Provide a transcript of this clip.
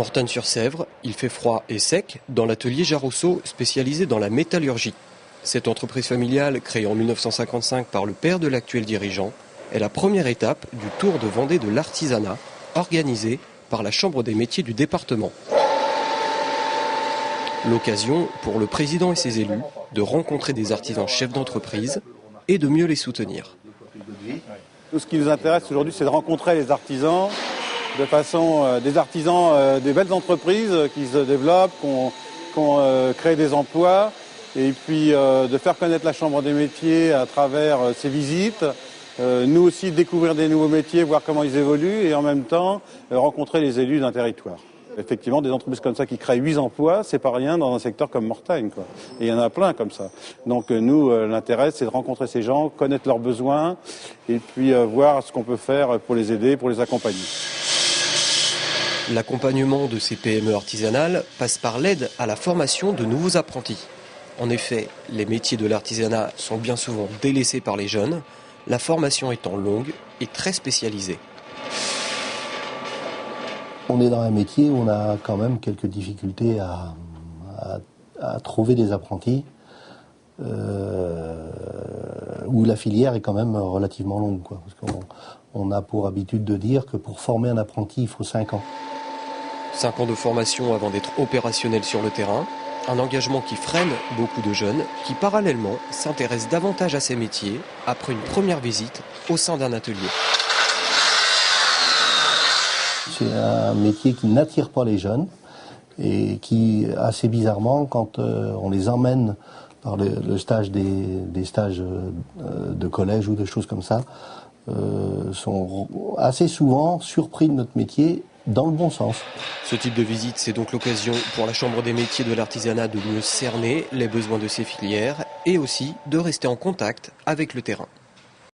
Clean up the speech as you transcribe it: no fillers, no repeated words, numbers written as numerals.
Mortagne-sur-Sèvre, il fait froid et sec dans l'atelier Jarousseau spécialisé dans la métallurgie. Cette entreprise familiale, créée en 1955 par le père de l'actuel dirigeant, est la première étape du Tour de Vendée de l'artisanat, organisé par la Chambre des métiers du département. L'occasion pour le président et ses élus de rencontrer des artisans chefs d'entreprise et de mieux les soutenir. Tout ce qui nous intéresse aujourd'hui, c'est de rencontrer les artisans, de façon des artisans, des belles entreprises qui se développent, qui ont créé des emplois, et puis de faire connaître la Chambre des métiers à travers ces visites. Nous aussi découvrir des nouveaux métiers, voir comment ils évoluent, et en même temps rencontrer les élus d'un territoire. Effectivement, des entreprises comme ça qui créent 8 emplois, c'est pas rien dans un secteur comme Mortagne, quoi. Et il y en a plein comme ça. Donc nous, l'intérêt, c'est de rencontrer ces gens, connaître leurs besoins, et puis voir ce qu'on peut faire pour les aider, pour les accompagner. L'accompagnement de ces PME artisanales passe par l'aide à la formation de nouveaux apprentis. En effet, les métiers de l'artisanat sont bien souvent délaissés par les jeunes, la formation étant longue et très spécialisée. On est dans un métier où on a quand même quelques difficultés à trouver des apprentis, où la filière est quand même relativement longue, quoi. Parce qu'on a pour habitude de dire que pour former un apprenti, il faut 5 ans. 5 ans de formation avant d'être opérationnel sur le terrain, un engagement qui freine beaucoup de jeunes qui parallèlement s'intéressent davantage à ces métiers après une première visite au sein d'un atelier. C'est un métier qui n'attire pas les jeunes et qui, assez bizarrement, quand on les emmène par le stage des stages de collège ou de choses comme ça, sont assez souvent surpris de notre métier dans le bon sens. Ce type de visite, c'est donc l'occasion pour la Chambre des métiers de l'artisanat de mieux cerner les besoins de ces filières et aussi de rester en contact avec le terrain.